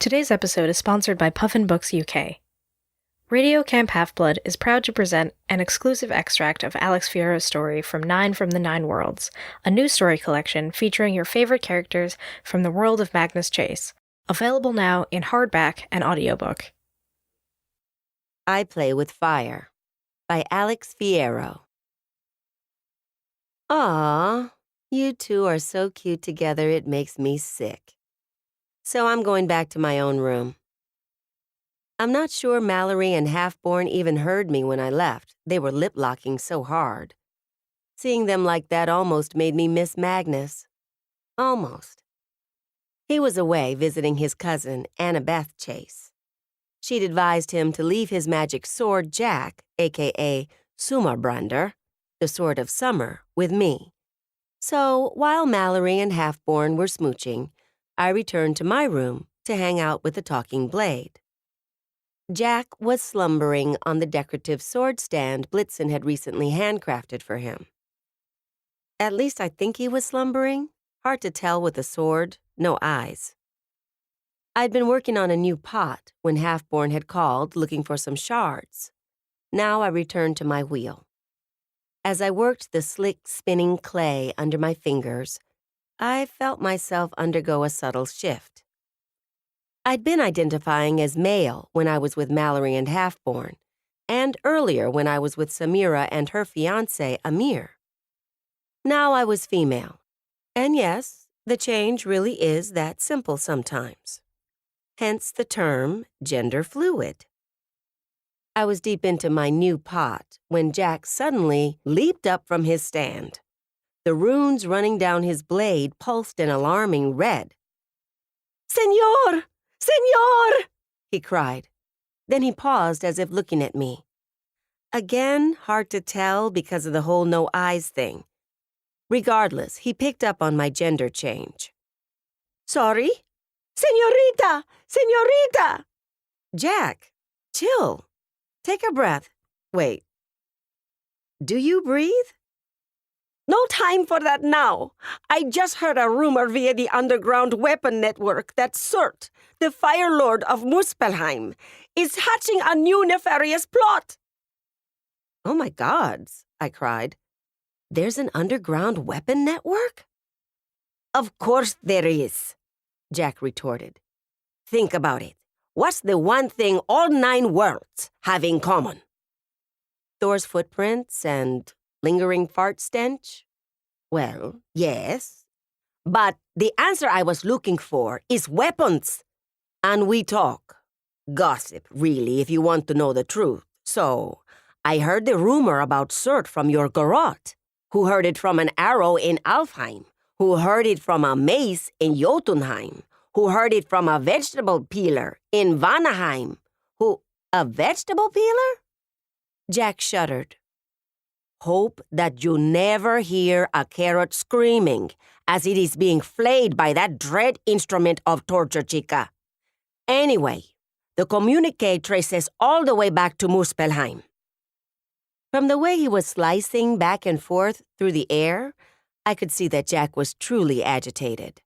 Today's episode is sponsored by Puffin Books UK. Radio Camp Half-Blood is proud to present an exclusive extract of Alex Fierro's story from Nine from the Nine Worlds, a new story collection featuring your favorite characters from the world of Magnus Chase, available now in hardback and audiobook. I Play with Fire by Alex Fierro. Aw, you two are so cute together it makes me sick. So I'm going back to my own room. I'm not sure Mallory and Halfborn even heard me when I left. They were lip-locking so hard. Seeing them like that almost made me miss Magnus. Almost. He was away visiting his cousin, Magnus Chase. She'd advised him to leave his magic sword, Jack, a.k.a. Summerbrander, the Sword of Summer, with me. So, while Mallory and Halfborn were smooching, I returned to my room to hang out with the talking blade. Jack was slumbering on the decorative sword stand Blitzen had recently handcrafted for him. At least I think he was slumbering. Hard to tell with a sword, no eyes. I'd been working on a new pot when Halfborn had called looking for some shards. Now I returned to my wheel. As I worked the slick spinning clay under my fingers, I felt myself undergo a subtle shift. I'd been identifying as male when I was with Mallory and Halfborn, and earlier when I was with Samira and her fiancé, Amir. Now I was female. And yes, the change really is that simple sometimes. Hence the term gender fluid. I was deep into my new pot when Jack suddenly leaped up from his stand. The runes running down his blade pulsed an alarming red. "Señor! Señor!" he cried. Then he paused as if looking at me. Again, hard to tell because of the whole no eyes thing. Regardless, he picked up on my gender change. "Sorry? Señorita! Señorita!" "Jack, chill. Take a breath. Wait. Do you breathe?" "No time for that now. I just heard a rumor via the underground weapon network that Surt, the Fire Lord of Muspelheim, is hatching a new nefarious plot." "Oh my gods," I cried. "There's an underground weapon network?" "Of course there is," Jack retorted. "Think about it. What's the one thing all 9 worlds have in common?" "Thor's footprints and lingering fart stench?" "Well, yes. But the answer I was looking for is weapons. And we talk. Gossip, really, if you want to know the truth. So, I heard the rumor about Surt from your garrote, who heard it from an arrow in Alfheim, who heard it from a mace in Jotunheim, who heard it from a vegetable peeler in Vanaheim, A vegetable peeler?" Jack shuddered. "Hope that you never hear a carrot screaming as it is being flayed by that dread instrument of torture, chica. Anyway, the communique traces all the way back to Muspelheim." From the way he was slicing back and forth through the air, I could see that Jack was truly agitated.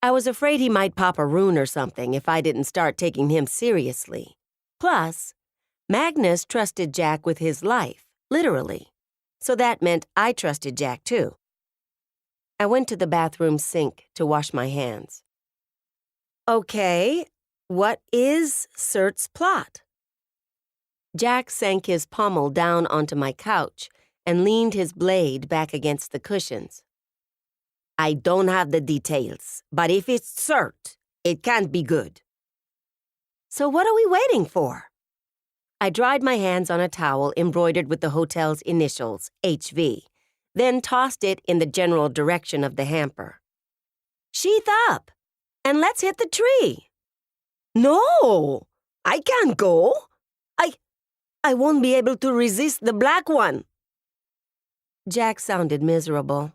I was afraid he might pop a rune or something if I didn't start taking him seriously. Plus, Magnus trusted Jack with his life, literally. So that meant I trusted Jack too. I went to the bathroom sink to wash my hands. "Okay, what is Surt's plot?" Jack sank his pommel down onto my couch and leaned his blade back against the cushions. "I don't have the details, but if it's Surt, it can't be good." "So what are we waiting for?" I dried my hands on a towel embroidered with the hotel's initials, HV, then tossed it in the general direction of the hamper. "Sheath up, and let's hit the tree." "No, I can't go. I won't be able to resist the black one." Jack sounded miserable.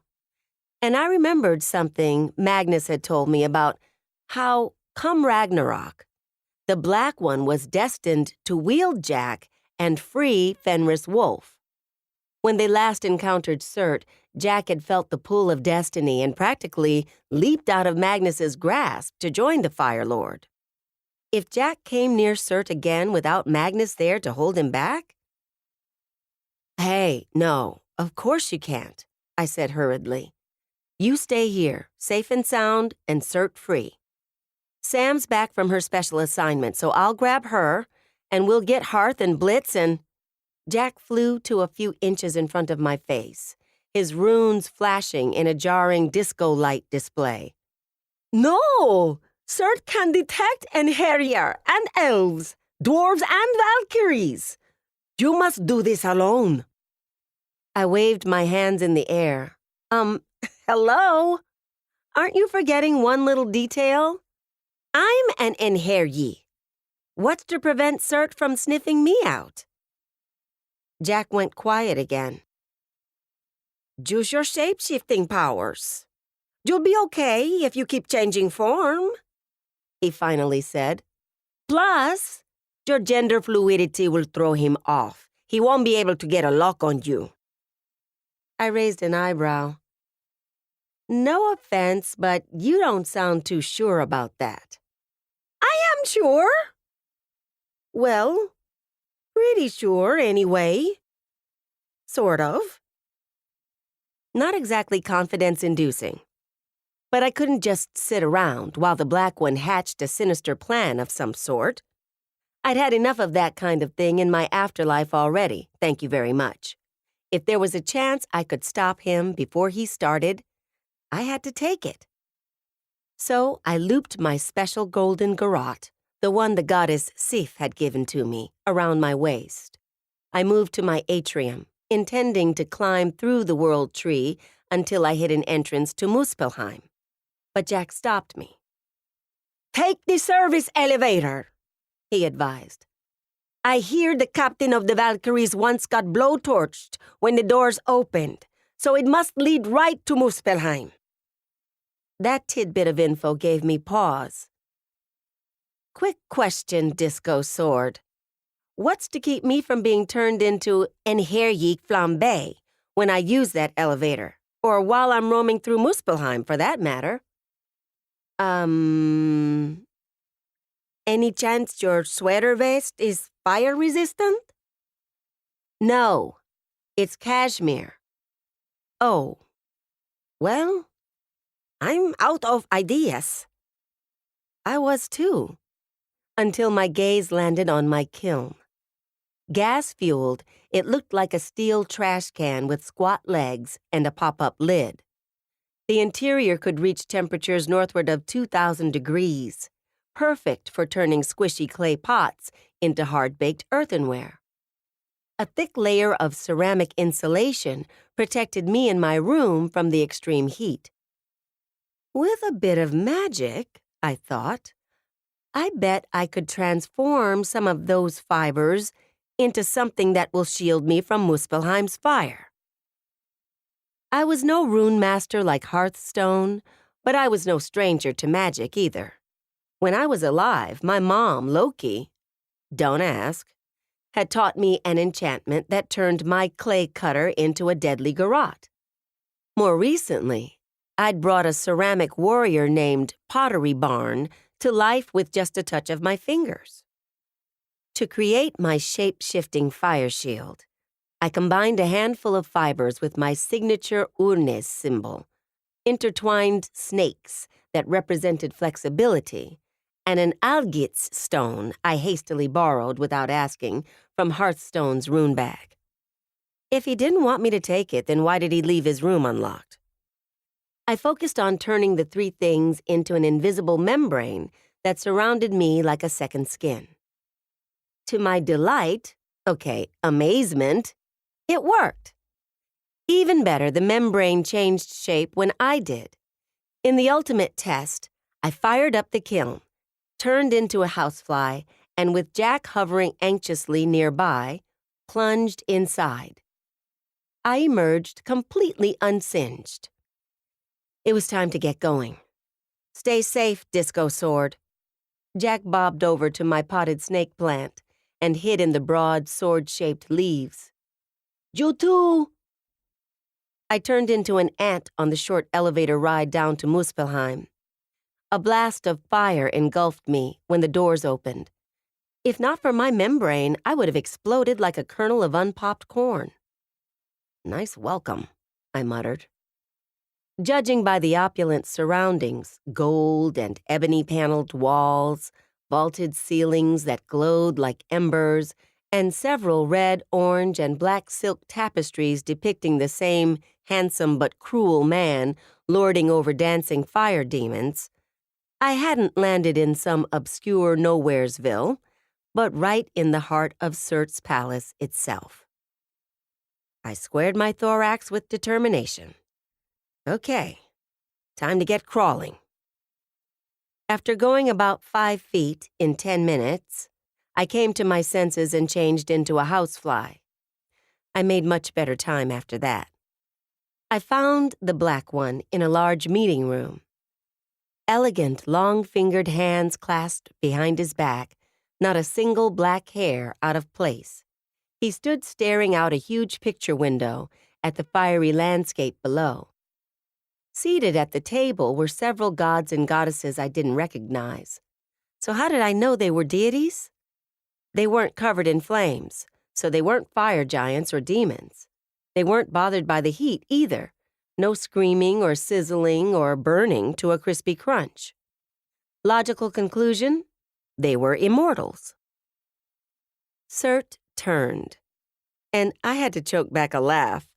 And I remembered something Magnus had told me about how, come Ragnarok, the Black One was destined to wield Jack and free Fenris Wolf. When they last encountered Surt, Jack had felt the pull of destiny and practically leaped out of Magnus's grasp to join the Fire Lord. If Jack came near Cert again without Magnus there to hold him back? Hey, no, of course you can't, I said hurriedly. You stay here, safe and sound, and Cert free. Sam's back from her special assignment, so I'll grab her, and we'll get Hearth and Blitz and... Jack flew to a few inches in front of my face, his runes flashing in a jarring disco light display. No! Cert can detect and harrier and elves, dwarves and valkyries. You must do this alone. I waved my hands in the air. Hello? Aren't you forgetting one little detail? I'm an Enheryi. What's to prevent Cert from sniffing me out? Jack went quiet again. Use your shape-shifting powers. You'll be okay if you keep changing form, he finally said. Plus, your gender fluidity will throw him off. He won't be able to get a lock on you. I raised an eyebrow. No offense, but you don't sound too sure about that. I am sure. Well, pretty sure anyway. Sort of. Not exactly confidence-inducing. But I couldn't just sit around while the Black One hatched a sinister plan of some sort. I'd had enough of that kind of thing in my afterlife already, thank you very much. If there was a chance I could stop him before he started, I had to take it. So I looped my special golden garrote, the one the goddess Sif had given to me, around my waist. I moved to my atrium, intending to climb through the world tree until I hit an entrance to Muspelheim. But Jack stopped me. Take the service elevator, he advised. I hear the captain of the Valkyries once got blowtorched when the doors opened, so it must lead right to Muspelheim. That tidbit of info gave me pause. Quick question, Disco Sword. What's to keep me from being turned into Enheryi Flambe when I use that elevator? Or while I'm roaming through Muspelheim, for that matter? Any chance your sweater vest is fire-resistant? No, it's cashmere. Oh, well, I'm out of ideas. I was too, until my gaze landed on my kiln. Gas-fueled, it looked like a steel trash can with squat legs and a pop-up lid. The interior could reach temperatures northward of 2,000 degrees, perfect for turning squishy clay pots into hard-baked earthenware. A thick layer of ceramic insulation protected me and my room from the extreme heat. With a bit of magic, I thought, I bet I could transform some of those fibers into something that will shield me from Muspelheim's fire. I was no rune master like Hearthstone, but I was no stranger to magic either. When I was alive, my mom, Loki, don't ask, had taught me an enchantment that turned my clay cutter into a deadly garrote. More recently, I'd brought a ceramic warrior named Pottery Barn to life with just a touch of my fingers. To create my shape-shifting fire shield, I combined a handful of fibers with my signature Urnes symbol, intertwined snakes that represented flexibility, and an Algitz stone I hastily borrowed without asking from Hearthstone's rune bag. If he didn't want me to take it, then why did he leave his room unlocked? I focused on turning the three things into an invisible membrane that surrounded me like a second skin. To my delight, amazement, it worked. Even better, the membrane changed shape when I did. In the ultimate test, I fired up the kiln, turned into a housefly, and with Jack hovering anxiously nearby, plunged inside. I emerged completely unsinged. It was time to get going. Stay safe, Disco Sword. Jack bobbed over to my potted snake plant and hid in the broad, sword-shaped leaves. You too! I turned into an ant on the short elevator ride down to Muspelheim. A blast of fire engulfed me when the doors opened. If not for my membrane, I would have exploded like a kernel of unpopped corn. "Nice welcome," I muttered. Judging by the opulent surroundings, gold and ebony-paneled walls, vaulted ceilings that glowed like embers, and several red, orange, and black silk tapestries depicting the same handsome but cruel man lording over dancing fire demons, I hadn't landed in some obscure nowheresville, but right in the heart of Surt's palace itself. I squared my thorax with determination. Okay, time to get crawling. After going about 5 feet in 10 minutes, I came to my senses and changed into a housefly. I made much better time after that. I found the black one in a large meeting room. Elegant, long-fingered hands clasped behind his back, not a single black hair out of place. He stood staring out a huge picture window at the fiery landscape below. Seated at the table were several gods and goddesses I didn't recognize. So how did I know they were deities? They weren't covered in flames, so they weren't fire giants or demons. They weren't bothered by the heat either. No screaming or sizzling or burning to a crispy crunch. Logical conclusion? They were immortals. Surt turned, and I had to choke back a laugh.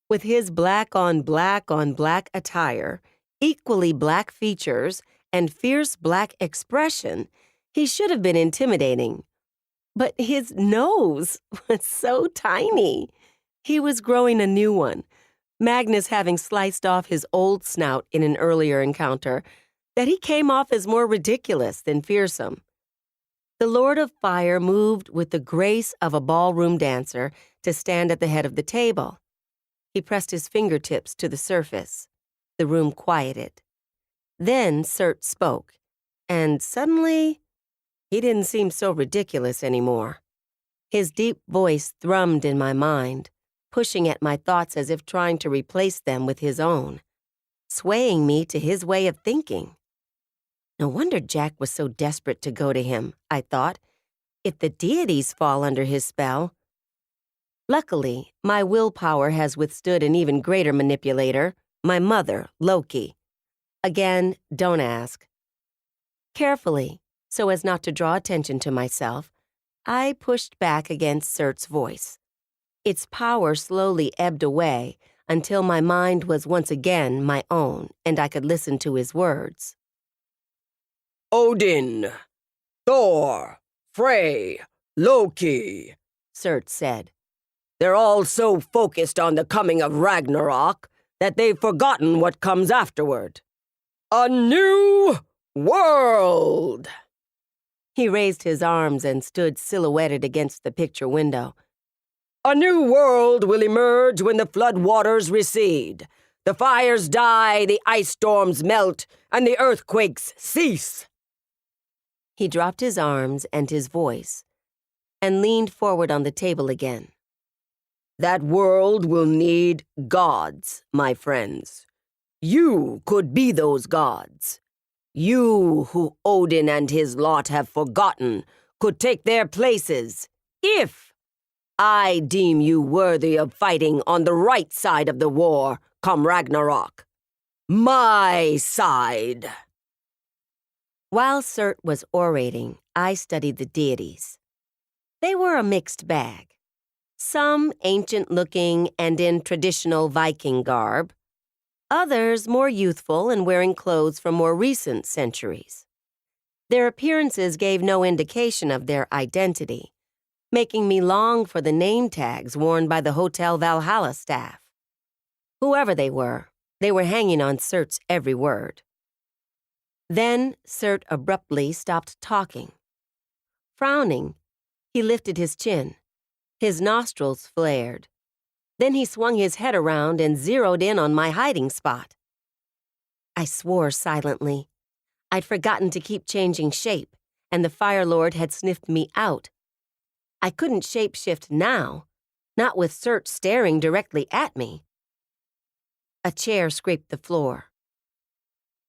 With his black on black attire, equally black features, and fierce black expression, he should have been intimidating. But his nose was so tiny. He was growing a new one, Magnus having sliced off his old snout in an earlier encounter, that he came off as more ridiculous than fearsome. The Lord of Fire moved with the grace of a ballroom dancer to stand at the head of the table. He pressed his fingertips to the surface. The room quieted. Then Surt spoke, and suddenly, he didn't seem so ridiculous anymore. His deep voice thrummed in my mind, pushing at my thoughts as if trying to replace them with his own, swaying me to his way of thinking. No wonder Jack was so desperate to go to him, I thought, if the deities fall under his spell. Luckily, my willpower has withstood an even greater manipulator, my mother, Loki. Again, don't ask. Carefully, so as not to draw attention to myself, I pushed back against Surt's voice. Its power slowly ebbed away until my mind was once again my own and I could listen to his words. "Odin, Thor, Frey, Loki," Surt said. "They're all so focused on the coming of Ragnarok that they've forgotten what comes afterward. A new world!" He raised his arms and stood silhouetted against the picture window. "A new world will emerge when the flood waters recede, the fires die, the ice storms melt, and the earthquakes cease." He dropped his arms and his voice, and leaned forward on the table again. That world will need gods, my friends. You could be those gods. You, who Odin and his lot have forgotten, could take their places, if I deem you worthy of fighting on the right side of the war come Ragnarok. My side. While Surt was orating, I studied the deities. They were a mixed bag. Some ancient-looking and in traditional Viking garb, others more youthful and wearing clothes from more recent centuries. Their appearances gave no indication of their identity, making me long for the name tags worn by the Hotel Valhalla staff. Whoever they were hanging on Surt's every word. Then Surt abruptly stopped talking. Frowning, he lifted his chin. His nostrils flared. Then he swung his head around and zeroed in on my hiding spot. I swore silently. I'd forgotten to keep changing shape, and the Fire Lord had sniffed me out. I couldn't shapeshift now, not with Surt staring directly at me. A chair scraped the floor.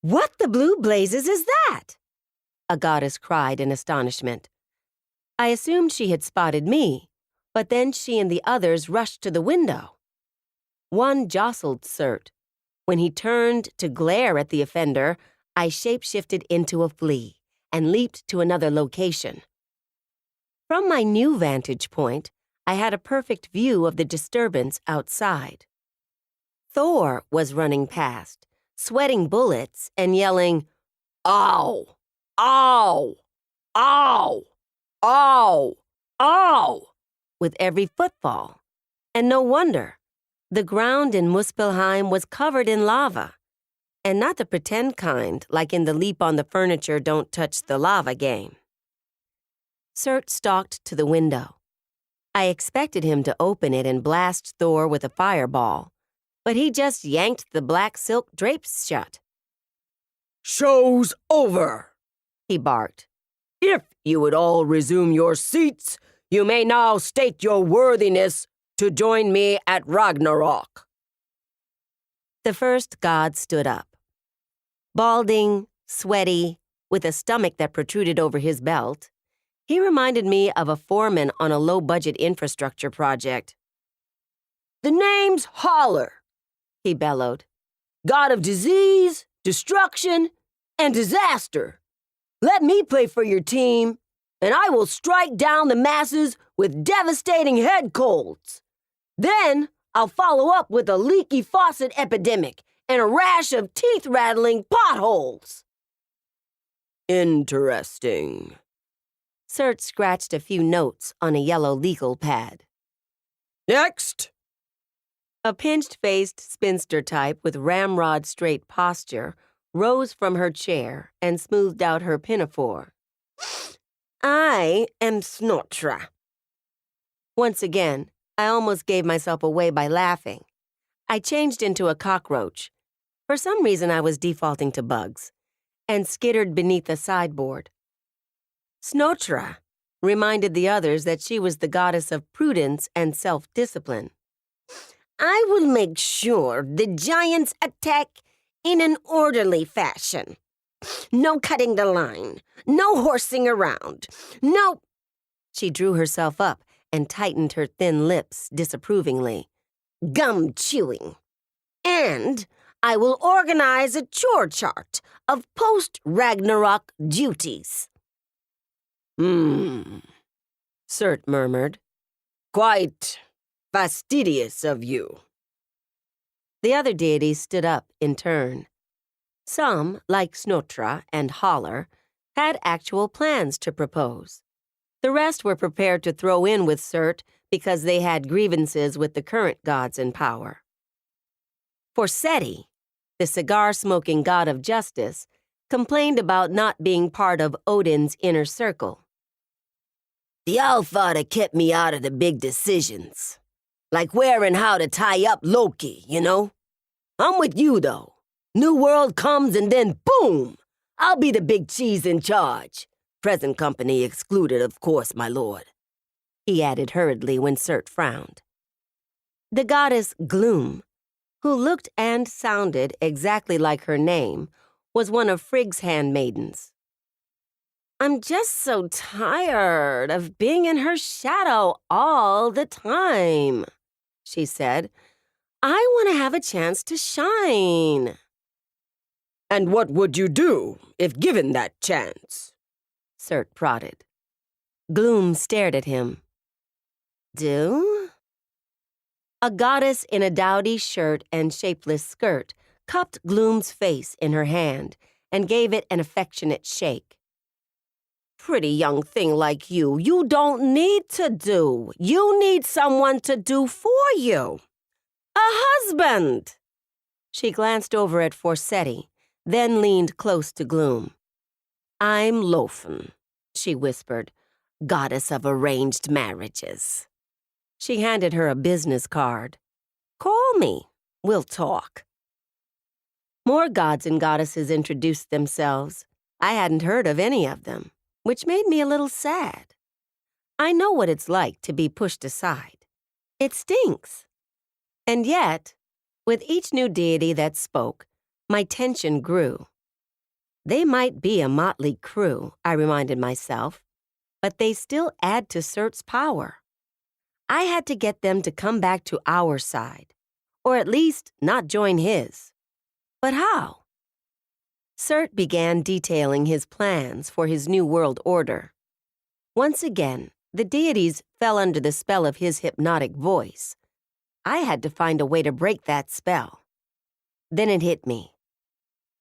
What the blue blazes is that? A goddess cried in astonishment. I assumed she had spotted me, but then she and the others rushed to the window. One jostled Surt. When he turned to glare at the offender, I shapeshifted into a flea and leaped to another location. From my new vantage point, I had a perfect view of the disturbance outside. Thor was running past, sweating bullets and yelling, "Ow! Ow! Ow! Ow! Ow!" with every footfall. And no wonder. The ground in Muspelheim was covered in lava. And not the pretend kind, like in the leap on the furniture don't touch the lava game. Surt stalked to the window. I expected him to open it and blast Thor with a fireball, but he just yanked the black silk drapes shut. "Show's over," he barked. "If you would all resume your seats, you may now state your worthiness to join me at Ragnarok." The first god stood up. Balding, sweaty, with a stomach that protruded over his belt, he reminded me of a foreman on a low-budget infrastructure project. "The name's Holler," he bellowed. "God of disease, destruction, and disaster. Let me play for your team, and I will strike down the masses with devastating head colds. Then I'll follow up with a leaky faucet epidemic and a rash of teeth-rattling potholes." "Interesting." Surt scratched a few notes on a yellow legal pad. "Next." A pinched-faced spinster type with ramrod-straight posture rose from her chair and smoothed out her pinafore. "I am Snotra." Once again, I almost gave myself away by laughing. I changed into a cockroach. For some reason, I was defaulting to bugs, and skittered beneath the sideboard. Snotra reminded the others that she was the goddess of prudence and self-discipline. "I will make sure the giants attack in an orderly fashion. No cutting the line, no horsing around, no—" She drew herself up and tightened her thin lips disapprovingly. "Gum chewing. And I will organize a chore chart of post-Ragnarok duties." Surt murmured. "Quite fastidious of you." The other deities stood up in turn. Some, like Snotra and Holler, had actual plans to propose. The rest were prepared to throw in with Surt because they had grievances with the current gods in power. Forseti, the cigar-smoking god of justice, complained about not being part of Odin's inner circle. "The Allfather kept me out of the big decisions. Like where and how to tie up Loki, you know? I'm with you, though. New world comes and then boom! I'll be the big cheese in charge. Present company excluded, of course, my lord," he added hurriedly when Surt frowned. The goddess Gloom, who looked and sounded exactly like her name, was one of Frigg's handmaidens. "I'm just so tired of being in her shadow all the time," she said. "I want to have a chance to shine." "And what would you do if given that chance?" Surt prodded. Gloom stared at him. "Do?" A goddess in a dowdy shirt and shapeless skirt cupped Gloom's face in her hand and gave it an affectionate shake. "Pretty young thing like you don't need to do. You need someone to do for you. A husband." She glanced over at Forseti, then leaned close to Gloom. "I'm Lofen," she whispered, "goddess of arranged marriages." She handed her a business card. "Call me. We'll talk." More gods and goddesses introduced themselves. I hadn't heard of any of them, which made me a little sad. I know what it's like to be pushed aside. It stinks. And yet, with each new deity that spoke, my tension grew. They might be a motley crew, I reminded myself, but they still add to Surt's power. I had to get them to come back to our side, or at least not join his. But how? Surt began detailing his plans for his new world order. Once again, the deities fell under the spell of his hypnotic voice. I had to find a way to break that spell. Then it hit me.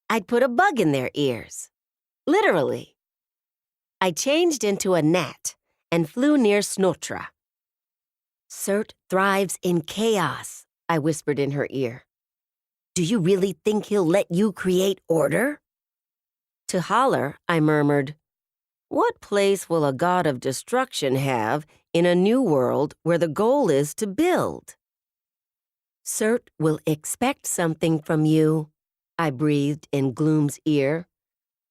I'd put a bug in their ears. Literally. I changed into a gnat and flew near Snotra. Surt thrives in chaos, I whispered in her ear. Do you really think he'll let you create order? To Holler, I murmured, what place will a god of destruction have in a new world where the goal is to build? Surt will expect something from you, I breathed in Gloom's ear.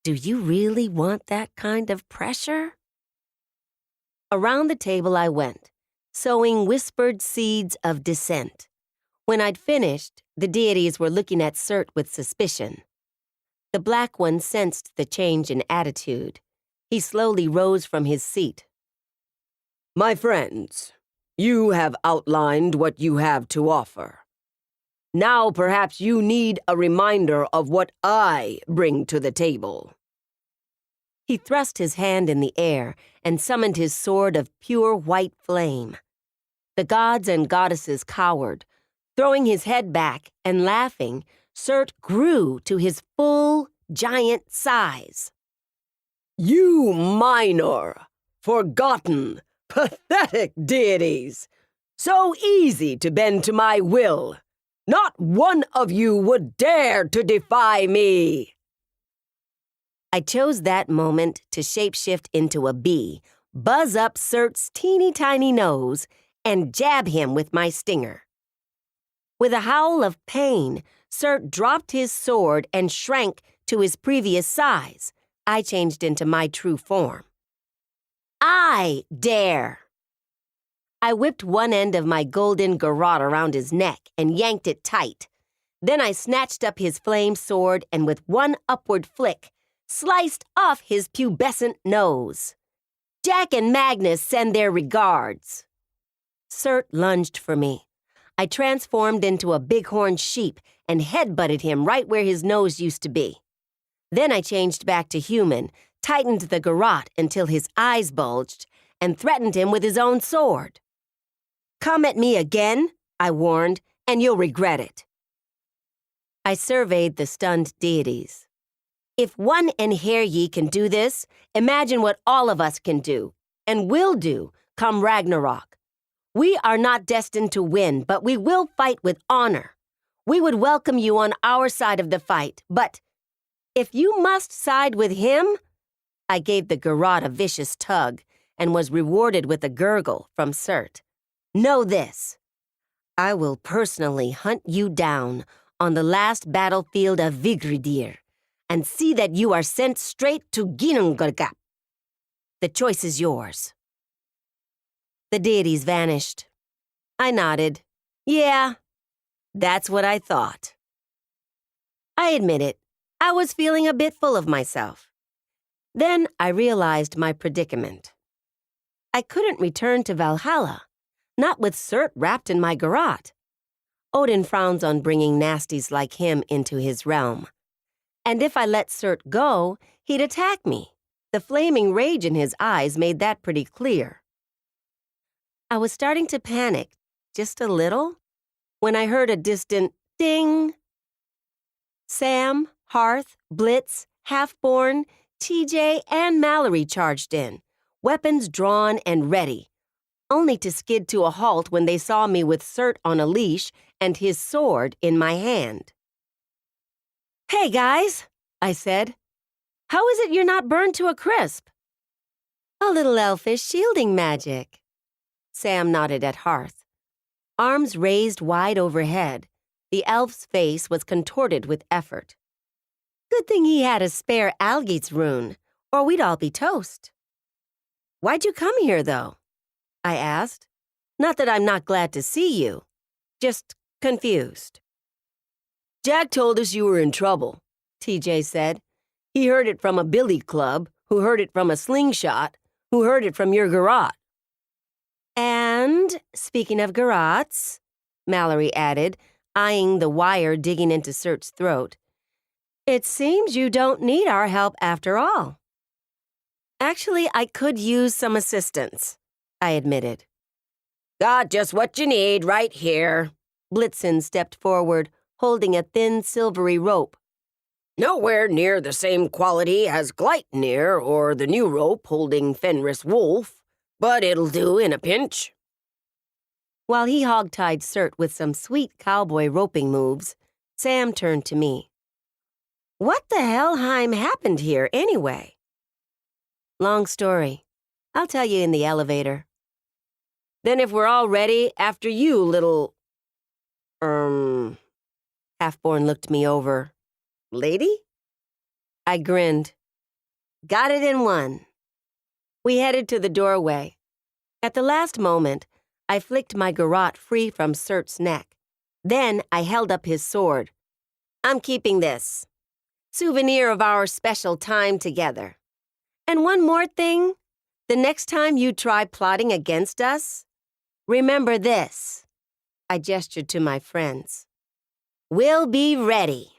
Do you really want that kind of pressure? Around the table I went, sowing whispered seeds of dissent. When I'd finished, the deities were looking at Surt with suspicion. The Black One sensed the change in attitude. He slowly rose from his seat. My friends, you have outlined what you have to offer. Now perhaps you need a reminder of what I bring to the table. He thrust his hand in the air and summoned his sword of pure white flame. The gods and goddesses cowered. Throwing his head back and laughing, Surt grew to his full, giant size. You minor, forgotten, pathetic deities! So easy to bend to my will! Not one of you would dare to defy me! I chose that moment to shapeshift into a bee, buzz up Surt's teeny-tiny nose, and jab him with my stinger. With a howl of pain, Surt dropped his sword and shrank to his previous size. I changed into my true form. I dare! I whipped one end of my golden garrote around his neck and yanked it tight. Then I snatched up his flame sword and with one upward flick, sliced off his pubescent nose. Jack and Magnus send their regards. Surt lunged for me. I transformed into a bighorn sheep and headbutted him right where his nose used to be. Then I changed back to human, tightened the garrote until his eyes bulged, and threatened him with his own sword. Come at me again, I warned, and you'll regret it. I surveyed the stunned deities. If one Enheryi can do this, imagine what all of us can do, and will do, come Ragnarok. We are not destined to win, but we will fight with honor. We would welcome you on our side of the fight, but if you must side with him, I gave the garrote a vicious tug and was rewarded with a gurgle from Surt. Know this. I will personally hunt you down on the last battlefield of Vigridir and see that you are sent straight to Ginnungagap. The choice is yours. The deities vanished. I nodded. Yeah, that's what I thought. I admit it, I was feeling a bit full of myself. Then I realized my predicament. I couldn't return to Valhalla, not with Surt wrapped in my garrote. Odin frowns on bringing nasties like him into his realm. And if I let Surt go, he'd attack me. The flaming rage in his eyes made that pretty clear. I was starting to panic, just a little, when I heard a distant ding. Sam, Hearth, Blitz, Halfborn, TJ, and Mallory charged in, weapons drawn and ready, only to skid to a halt when they saw me with Surt on a leash and his sword in my hand. Hey, guys, I said. How is it you're not burned to a crisp? A little elfish shielding magic. Sam nodded at Hearth. Arms raised wide overhead, the elf's face was contorted with effort. Good thing he had a spare Algit's rune, or we'd all be toast. Why'd you come here, though? I asked. Not that I'm not glad to see you, just confused. Jack told us you were in trouble, TJ said. He heard it from a billy club, who heard it from a slingshot, who heard it from your garrote. And, speaking of garrotes, Mallory added, eyeing the wire digging into Sert's throat, it seems you don't need our help after all. Actually, I could use some assistance, I admitted. Got just what you need right here. Blitzen stepped forward, holding a thin silvery rope. Nowhere near the same quality as Gleitnir or the new rope holding Fenris Wolf, but it'll do in a pinch. While he hog-tied Sert with some sweet cowboy roping moves, Sam turned to me. What the hellheim happened here, anyway? Long story. I'll tell you in the elevator. Then if we're all ready, after you, little... Half-born looked me over. Lady? I grinned. Got it in one. We headed to the doorway. At the last moment, I flicked my garrote free from Sert's neck. Then I held up his sword. I'm keeping this. Souvenir of our special time together. And one more thing. The next time you try plotting against us, remember this. I gestured to my friends. We'll be ready.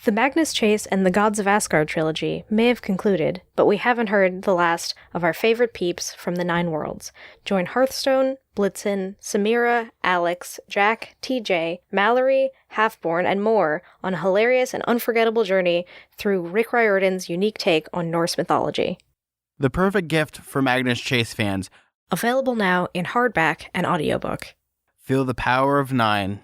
The Magnus Chase and the Gods of Asgard trilogy may have concluded, but we haven't heard the last of our favorite peeps from the Nine Worlds. Join Hearthstone, Blitzen, Samira, Alex, Jack, TJ, Mallory, Halfborn, and more on a hilarious and unforgettable journey through Rick Riordan's unique take on Norse mythology. The perfect gift for Magnus Chase fans. Available now in hardback and audiobook. Feel the power of 9.